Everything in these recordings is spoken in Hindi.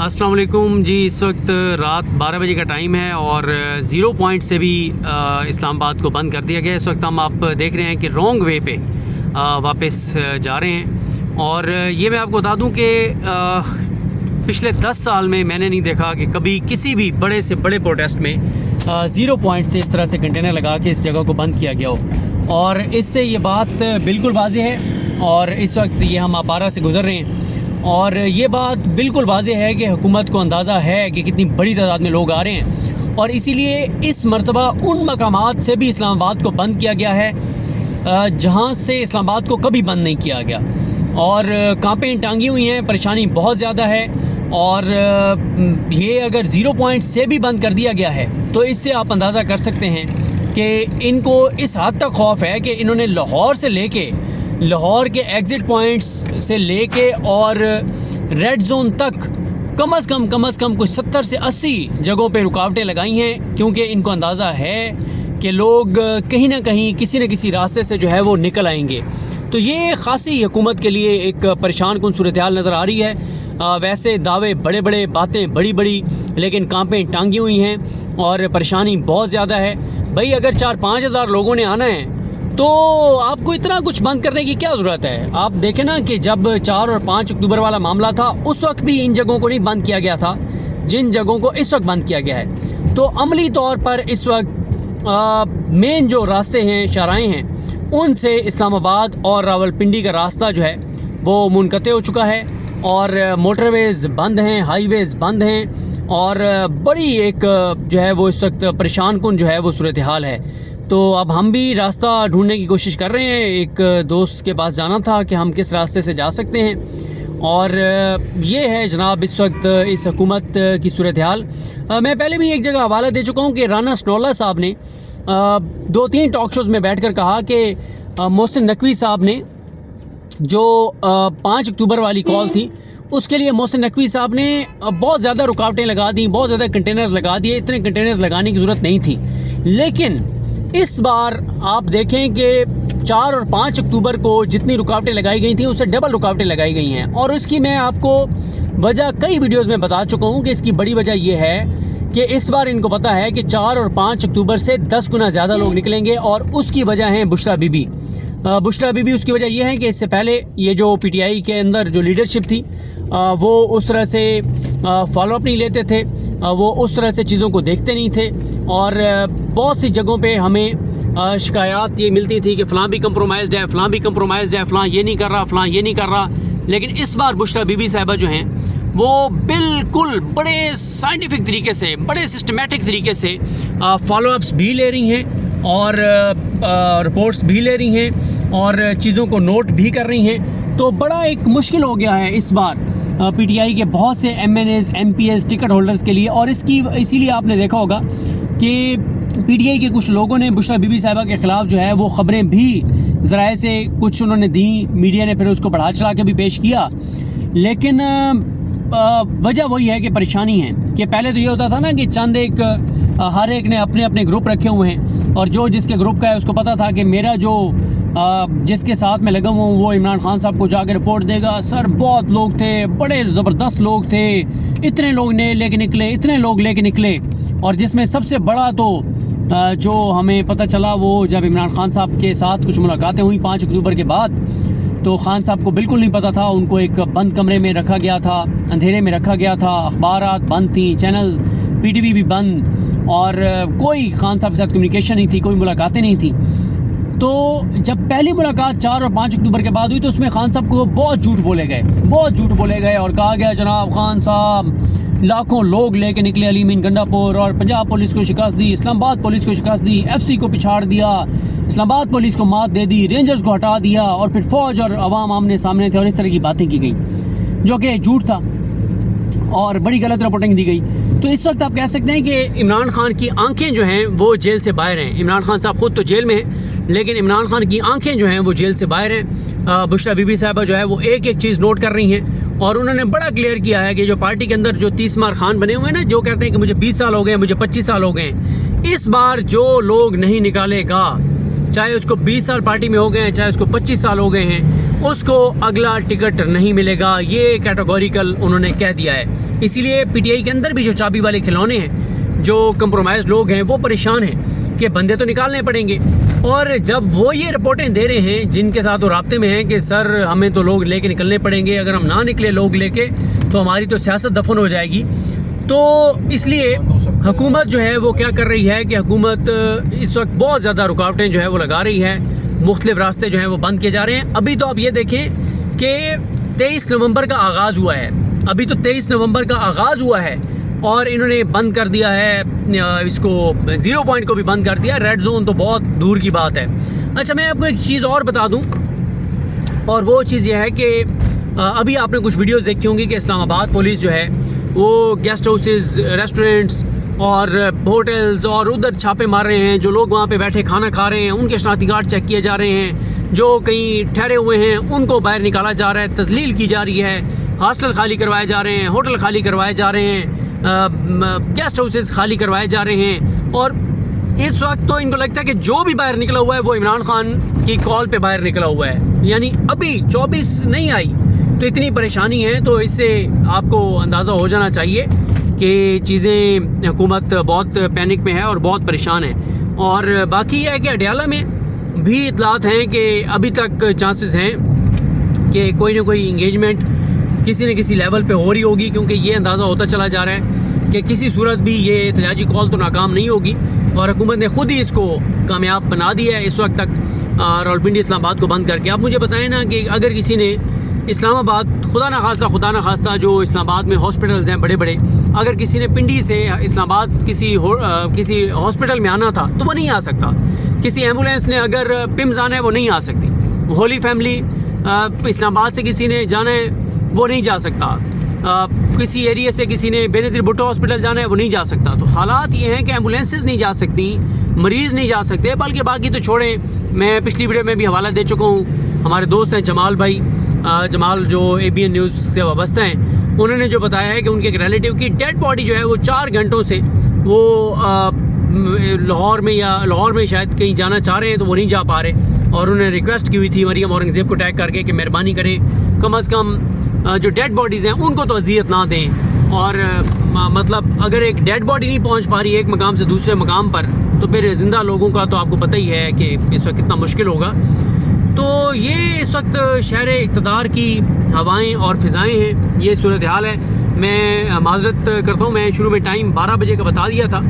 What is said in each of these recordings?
अस्सलाम वालेकुम जी। इस वक्त रात 12 बजे का टाइम है और ज़ीरो पॉइंट से भी इस्लामाबाद को बंद कर दिया गया है। इस वक्त हम आप देख रहे हैं कि रॉन्ग वे पे वापस जा रहे हैं। और ये मैं आपको बता दूं कि पिछले 10 साल में मैंने नहीं देखा कि कभी किसी भी बड़े से बड़े प्रोटेस्ट में ज़ीरो पॉइंट से इस तरह से कंटेनर लगा के इस जगह को बंद किया गया हो। और इससे ये बात बिल्कुल वाज़ेह है। और इस वक्त ये हम अपारा से गुज़र रहे हैं और ये बात बिल्कुल वाज़ेह है कि हुकूमत को अंदाज़ा है कि कितनी बड़ी तादाद में लोग आ रहे हैं और इसीलिए इस मरतबा उन मकामात से भी इस्लामाबाद को बंद किया गया है जहाँ से इस्लामाबाद को कभी बंद नहीं किया गया। और कांपें टांगी हुई हैं, परेशानी बहुत ज़्यादा है। और ये अगर ज़ीरो पॉइंट से भी बंद कर दिया गया है तो इससे आप अंदाज़ा कर सकते हैं कि इनको इस हद तक खौफ है कि इन्होंने लाहौर से लेके लाहौर के एग्ज़िट पॉइंट्स से लेके और रेड जोन तक कम से कम कुछ 70 से 80 जगहों पे रुकावटें लगाई हैं, क्योंकि इनको अंदाज़ा है कि लोग कहीं ना कहीं किसी न किसी रास्ते से जो है वो निकल आएंगे। तो ये ख़ासी हुकूमत के लिए एक परेशान कुन सूरत हाल नज़र आ रही है। वैसे दावे बड़े बड़े, बातें बड़ी बड़ी, लेकिन कांपें टांगी हुई हैं और परेशानी बहुत ज़्यादा है। भाई अगर 4-5 हज़ार लोगों ने आना है तो आपको इतना कुछ बंद करने की क्या ज़रूरत है। आप देखें ना कि जब 4 और 5 अक्टूबर वाला मामला था उस वक्त भी इन जगहों को नहीं बंद किया गया था जिन जगहों को इस वक्त बंद किया गया है। तो अमली तौर पर इस वक्त मेन जो रास्ते हैं, शाहराहें हैं, उनसे इस्लामाबाद और रावलपिंडी का रास्ता जो है वो मुनक़ते हो चुका है और मोटरवेज़ बंद हैं, हाईवेज़ बंद हैं और बड़ी एक जो है वो इस वक्त परेशान कुन जो है वो सूरत हाल है। तो अब हम भी रास्ता ढूंढने की कोशिश कर रहे हैं। एक दोस्त के पास जाना था कि हम किस रास्ते से जा सकते हैं और ये है जनाब इस वक्त इस हुकूमत की सूरत हाल। मैं पहले भी एक जगह हवाला दे चुका हूँ कि राना सनोल्ला साहब ने 2-3 टॉक शोज़ में बैठकर कहा कि मोहसिन नकवी साहब ने जो 5 अक्टूबर वाली कॉल थी उसके लिए मोहसिन नकवी साहब ने बहुत ज़्यादा रुकावटें लगा दी, बहुत ज़्यादा कंटेनर्स लगा दिए। इतने कंटेनर्स लगाने की ज़रूरत नहीं थी, लेकिन इस बार आप देखें कि 4 और 5 अक्टूबर को जितनी रुकावटें लगाई गई थी उससे डबल रुकावटें लगाई गई हैं। और उसकी मैं आपको वजह कई वीडियोस में बता चुका हूं कि इसकी बड़ी वजह यह है कि इस बार इनको पता है कि 4 और 5 अक्टूबर से 10 गुना ज़्यादा लोग निकलेंगे और उसकी वजह है बुशरा बीबी। बुशरा बीबी उसकी वजह यह है कि इससे पहले ये जो PTI के अंदर जो लीडरशिप थी वो उस तरह से फॉलोअप नहीं लेते थे, वो उस तरह से चीज़ों को देखते नहीं थे और बहुत सी जगहों पे हमें शिकायत ये मिलती थी कि फ़लाँ भी कंप्रोमाइज़्ड है, फ़लाँ भी कंप्रोमाइज़्ड है, फ़लाँ ये नहीं कर रहा, फ़लाँ ये नहीं कर रहा। लेकिन इस बार बुशरा बीबी साहिबा जो हैं वो बिल्कुल बड़े साइंटिफिक तरीके से, बड़े सिस्टमेटिक तरीके से फॉलोअप्स भी ले रही हैं और रिपोर्ट्स भी ले रही हैं और चीज़ों को नोट भी कर रही हैं। तो बड़ा एक मुश्किल हो गया है इस बार PTI के बहुत से MNAs, MPs टिकट होल्डर्स के लिए। और इसीलिए आपने देखा होगा कि PTI के कुछ लोगों ने बुशरा बीबी साहिबा के ख़िलाफ़ जो है वो ख़बरें भी ज़राए से कुछ उन्होंने दी, मीडिया ने फिर उसको बढ़ा चढ़ा के भी पेश किया। लेकिन वजह वही है कि परेशानी है कि पहले तो ये होता था ना कि चंद एक हर एक ने अपने अपने ग्रुप रखे हुए हैं और जो जिसके ग्रुप का है उसको पता था कि मेरा जो जिसके साथ में लगा हुआ हूँ वो इमरान खान साहब को जाकर रिपोर्ट देगा। सर बहुत लोग थे, बड़े ज़बरदस्त लोग थे, इतने लोग ने लेके निकले, इतने लोग लेके निकले। और जिसमें सबसे बड़ा तो जो हमें पता चला वो जब इमरान खान साहब के साथ कुछ मुलाकातें हुई 5 अक्टूबर के बाद, तो खान साहब को बिल्कुल नहीं पता था। उनको एक बंद कमरे में रखा गया था, अंधेरे में रखा गया था, अखबारात बंद थी, चैनल PTV भी बंद और कोई खान साहब के साथ कम्युनिकेशन नहीं थी, कोई मुलाकातें नहीं थी। तो जब पहली मुलाकात 4 और 5 अक्टूबर के बाद हुई तो उसमें खान साहब को बहुत झूठ बोले गए और कहा गया जनाब खान साहब लाखों लोग लेके निकले अली मीन गंडापुर और पंजाब पुलिस को शिकस्त दी, इस्लामाबाद पुलिस को शिकस्त दी, FC को पिछाड़ दिया, इस्लामाबाद पुलिस को मात दे दी, रेंजर्स को हटा दिया और फिर फ़ौज और अवाम आमने सामने थे और इस तरह की बातें की गई जो कि झूठ था और बड़ी गलत रिपोर्टिंग दी गई। तो इस वक्त आप कह सकते हैं कि इमरान खान की आंखें जो हैं वो जेल से बाहर हैं। इमरान खान साहब खुद तो जेल में हैं लेकिन इमरान खान की आंखें जो हैं वो जेल से बाहर हैं। बुशरा बीबी साहिबा जो है वो एक एक चीज़ नोट कर रही हैं और उन्होंने बड़ा क्लियर किया है कि जो पार्टी के अंदर जो 30 मार खान बने हुए हैं ना, जो कहते हैं कि मुझे 20 साल हो गए, मुझे 25 साल हो गए, इस बार जो लोग नहीं निकालेगा, चाहे उसको 20 साल पार्टी में हो गए हैं, चाहे उसको 25 साल हो गए हैं, उसको अगला टिकट नहीं मिलेगा। ये कैटेगोरिकल उन्होंने कह दिया है। इसीलिए पीटीआई के अंदर भी जो चाबी वाले खिलौने हैं, जो कंप्रोमाइज़ लोग हैं, वो परेशान हैं कि बंदे तो निकालने पड़ेंगे। और जब वो ये रिपोर्टें दे रहे हैं जिनके साथ वो राब्ते में हैं कि सर हमें तो लोग लेके निकलने पड़ेंगे, अगर हम ना निकले लोग लेके तो हमारी तो सियासत दफन हो जाएगी। तो इसलिए हुकूमत जो है वो क्या कर रही है कि हुकूमत इस वक्त बहुत ज़्यादा रुकावटें जो है वो लगा रही है, मुख्तलिफ रास्ते जो हैं वो बंद किए जा रहे हैं। अभी तो आप ये देखें कि 23 नवंबर का आगाज़ हुआ है, अभी तो 23 नवंबर का आगाज़ हुआ है और इन्होंने बंद कर दिया है इसको, 0 पॉइंट को भी बंद कर दिया। रेड जोन तो बहुत दूर की बात है। अच्छा, मैं आपको एक चीज़ और बता दूं, और वो चीज़ ये है कि अभी आपने कुछ वीडियोस देखी होंगी कि इस्लामाबाद पुलिस जो है वो गेस्ट हाउसेस, रेस्टोरेंट्स और होटल्स और उधर छापे मार रहे हैं। जो लोग वहाँ पे बैठे खाना खा रहे हैं उनके शनाख्ती कार्ड चेक किए जा रहे हैं, जो कहीं ठहरे हुए हैं उनको बाहर निकाला जा रहा है, तजलील की जा रही है, हॉस्टल खाली करवाए जा रहे हैं, होटल खाली करवाए जा रहे हैं, गेस्ट हाउसेस खाली करवाए जा रहे हैं। और इस वक्त तो इनको लगता है कि जो भी बाहर निकला हुआ है वो इमरान खान की कॉल पे बाहर निकला हुआ है, यानी अभी 24 नहीं आई तो इतनी परेशानी है। तो इससे आपको अंदाज़ा हो जाना चाहिए कि चीज़ें, हुकूमत बहुत पैनिक में है और बहुत परेशान है। और बाकी यह है कि अडयाला में भी इतलात हैं कि अभी तक चांसेस हैं कि कोई ना कोई इंगेजमेंट किसी न किसी लेवल पे हो रही होगी, क्योंकि ये अंदाज़ा होता चला जा रहा है कि किसी सूरत भी ये एहतजाजी कॉल तो नाकाम नहीं होगी और हुकूमत ने ख़ुद ही इसको कामयाब बना दिया है इस वक्त तक, रावलपिंडी इस्लामाबाद को बंद करके। आप मुझे बताएं ना कि अगर किसी ने इस्लामाबाद, खुदा ना खास्ता जो इस्लामाबाद में हॉस्पिटल्स हैं बड़े बड़े, अगर किसी ने पिंडी से इस्लामाबाद किसी हॉस्पिटल में आना था तो वो नहीं आ सकता। किसी एम्बुलेंस ने अगर पिम्स आना है वो नहीं आ सकती। होली फैमिली इस्लामाबाद से किसी ने जाना है वो नहीं जा सकता। किसी एरिया से किसी ने बेनज़ीर भुट्टो हॉस्पिटल जाना है वो नहीं जा सकता। तो हालात ये हैं कि एम्बुलेंसेस नहीं जा सकती, मरीज़ नहीं जा सकते, बल्कि बाकी तो छोड़ें। मैं पिछली वीडियो में भी हवाला दे चुका हूँ, हमारे दोस्त हैं जमाल भाई, जमाल जो ABN न्यूज़ से वाबस्ता हैं, उन्होंने जो बताया है कि उनके एक रिलेटिव की डेड बॉडी जो है वो 4 घंटों से वो लाहौर में शायद कहीं जाना चाह रहे हैं तो वो नहीं जा पा रहे। और उन्होंने रिक्वेस्ट की हुई थी मरियम औरंगज़ेब को टैग करके कि मेहरबानी करें, कम अज़ कम जो डेड बॉडीज़ हैं उनको तो अजियत ना दें। और मतलब अगर एक डेड बॉडी नहीं पहुंच पा रही है एक मकाम से दूसरे मकाम पर, तो फिर ज़िंदा लोगों का तो आपको पता ही है कि इस वक्त कितना मुश्किल होगा। तो ये इस वक्त शहर इक़्तिदार की हवाएं और फ़िज़ाएँ हैं, ये सूरत हाल है। मैं माज़रत करता हूँ, मैं शुरू में टाइम 12 बजे का बता दिया था,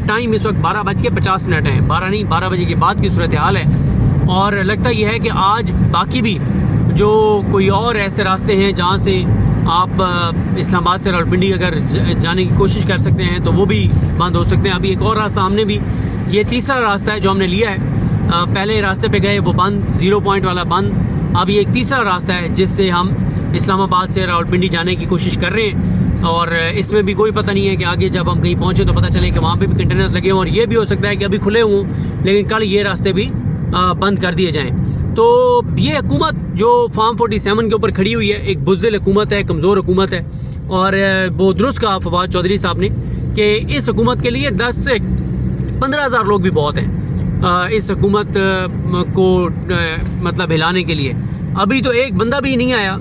टाइम इस वक्त 12:50 है, 12 नहीं 12 बजे के बाद की सूरत हाल है। और लगता यह है कि आज बाकी भी जो कोई और ऐसे रास्ते हैं जहाँ से आप इस्लामाबाद से रावलपिंडी अगर जाने की कोशिश कर सकते हैं तो वो भी बंद हो सकते हैं। अभी एक और रास्ता हमने भी, ये तीसरा रास्ता है जो हमने लिया है, पहले रास्ते पे गए वो बंद, 0 पॉइंट वाला बंद। अब ये एक तीसरा रास्ता है जिससे हम इस्लामाबाद से रावलपिंडी जाने की कोशिश कर रहे हैं। और इसमें भी कोई पता नहीं है कि आगे जब हम कहीं पहुँचे तो पता चले कि वहाँ पे भी कंटेनर्स लगे हों, और ये भी हो सकता है कि अभी खुले हों लेकिन कल ये रास्ते भी बंद कर दिए जाएँ। तो ये हुकूमत जो फार्म 47 के ऊपर खड़ी हुई है, एक बुज़दिल हुकूमत है, कमज़ोर हुकूमत है। और वो दुरुस्त कहा फवाद चौधरी साहब ने कि इस हुकूमत के लिए 10 से 15 हज़ार लोग भी बहुत हैं इस हुकूमत को मतलब हिलाने के लिए। अभी तो एक बंदा भी नहीं आया,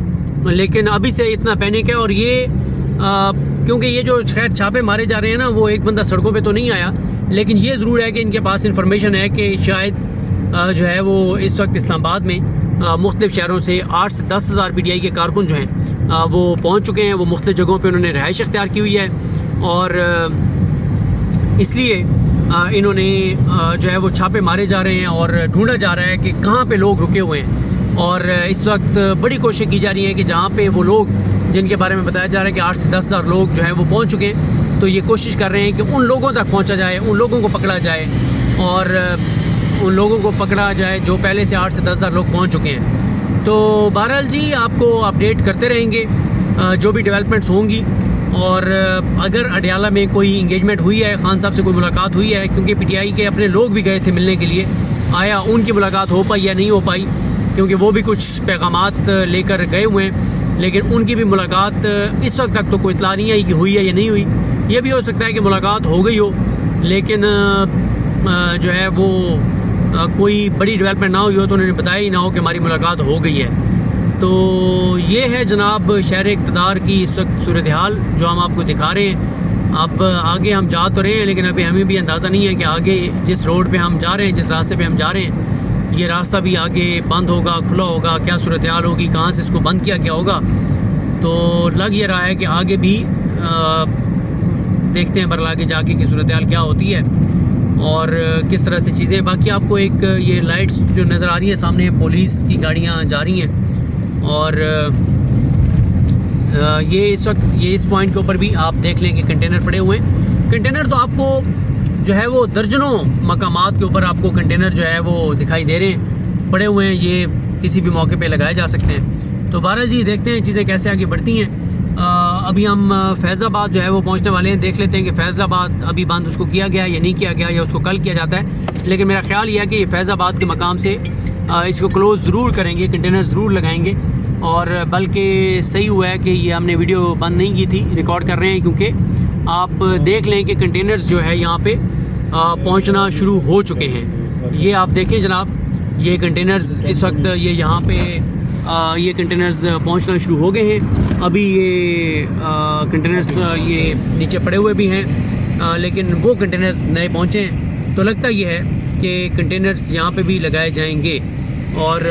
लेकिन अभी से इतना पैनिक है। और ये क्योंकि ये जो खैर छापे मारे जा रहे हैं ना, वो एक बंदा सड़कों पे तो नहीं आया, लेकिन ये ज़रूर है कि इनके पास इंफॉर्मेशन है कि शायद जो है वो इस वक्त इस्लामाबाद में मुख्तलिफ़ शहरों से 8 से 10 हज़ार PTI के कारकुन जो हैं वो पहुँच चुके हैं। वो मुख्तलिफ़ जगहों पे उन्होंने रिहाइश इख्तियार की हुई है और इसलिए इन्होंने जो है वो छापे मारे जा रहे हैं और ढूंढा जा रहा है कि कहाँ पे लोग रुके हुए हैं। और इस वक्त बड़ी कोशिश की जा रही है कि जहाँ पे वो लोग जिनके बारे में बताया जा रहा है कि 8 से 10 हज़ार लोग जो हैं वो पहुँच चुके हैं, तो ये कोशिश कर रहे हैं कि उन लोगों तक पहुँचा जाए, उन लोगों को पकड़ा जाए और उन लोगों को पकड़ा जाए जो पहले से 8 से 10 हज़ार लोग पहुंच चुके हैं। तो बहरहाल जी आपको अपडेट करते रहेंगे जो भी डेवलपमेंट्स होंगी। और अगर अडयाला में कोई इंगेजमेंट हुई है, खान साहब से कोई मुलाकात हुई है, क्योंकि PTI के अपने लोग भी गए थे मिलने के लिए, आया उनकी मुलाकात हो पाई या नहीं हो पाई, क्योंकि वो भी कुछ पैगामात लेकर गए हुए हैं, लेकिन उनकी भी मुलाकात इस वक्त तक तो कोई इत्तला नहीं आई कि हुई है या नहीं हुई। ये भी हो सकता है कि मुलाकात हो गई हो लेकिन जो है वो कोई बड़ी डेवलपमेंट ना हुई हो, तो उन्होंने बताया ही ना हो कि हमारी मुलाकात हो गई है। तो ये है जनाब शहर इक़्तिदार की इस वक्त सूरत हाल जो हम आपको दिखा रहे हैं। अब आगे हम जा तो रहे हैं, लेकिन अभी हमें भी अंदाज़ा नहीं है कि आगे जिस रोड पे हम जा रहे हैं, जिस रास्ते पे हम जा रहे हैं, ये रास्ता भी आगे बंद होगा, खुला होगा, क्या सूरत हाल होगी, कहाँ से इसको बंद किया गया होगा। तो लग ये रहा है कि आगे भी देखते हैं बरला आगे जाके कि सूरत हाल क्या होती है और किस तरह से चीज़ें। बाकी आपको एक ये लाइट्स जो नज़र आ रही है सामने, पुलिस की गाड़ियाँ जा रही हैं और ये इस वक्त ये इस पॉइंट के ऊपर भी आप देख लें कि कंटेनर पड़े हुए हैं। कंटेनर तो आपको जो है वो दर्जनों मकामात के ऊपर आपको कंटेनर जो है वो दिखाई दे रहे हैं, पड़े हुए हैं, ये किसी भी मौके पे लगाए जा सकते हैं। तो बहरहाल जी देखते हैं चीज़ें कैसे आगे बढ़ती हैं। अभी हम फैज़ाबाद जो है वो पहुंचने वाले हैं। देख लेते हैं कि फैज़ाबाद अभी बंद उसको किया गया या नहीं किया गया, या उसको कल किया जाता है। लेकिन मेरा ख्याल यह है कि फैज़ाबाद के मकाम से इसको क्लोज़ ज़रूर करेंगे, कंटेनर ज़रूर लगाएंगे। और बल्कि सही हुआ है कि ये हमने वीडियो बंद नहीं की थी, रिकॉर्ड कर रहे हैं, क्योंकि आप देख लें कि कंटेनर्स जो है यहाँ पे पहुँचना शुरू हो चुके हैं। ये आप देखें जनाब, ये कंटेनर्स इस वक्त ये यहाँ पे ये कंटेनर्स पहुँचना शुरू हो गए हैं। अभी ये कंटेनर्स ये नीचे पड़े हुए भी हैं, लेकिन वो कंटेनर्स नए पहुँचे हैं। तो लगता ये है कि कंटेनर्स यहाँ पे भी लगाए जाएंगे और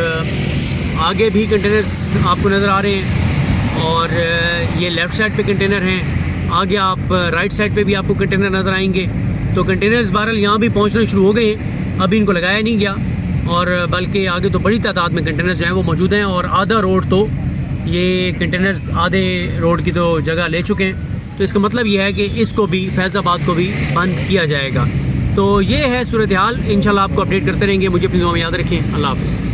आगे भी कंटेनर्स आपको नज़र आ रहे हैं। और ये लेफ़्ट साइड पे कंटेनर हैं, आगे आप राइट साइड पे भी आपको कंटेनर नज़र आएंगे। तो कंटेनर्स बहरहाल यहाँ भी पहुँचना शुरू हो गए हैं, अभी इनको लगाया नहीं गया, और बल्कि आगे तो बड़ी तादाद में कंटेनर्स जो हैं वो मौजूद हैं। और आधा रोड तो ये कंटेनर्स आधे रोड की तो जगह ले चुके हैं। तो इसका मतलब ये है कि इसको भी, फैज़ाबाद को भी बंद किया जाएगा। तो ये है सूरत हाल। इंशाल्लाह आपको अपडेट करते रहेंगे। मुझे अपनी दुआ में याद रखें। अल्लाह हाफ़िज़।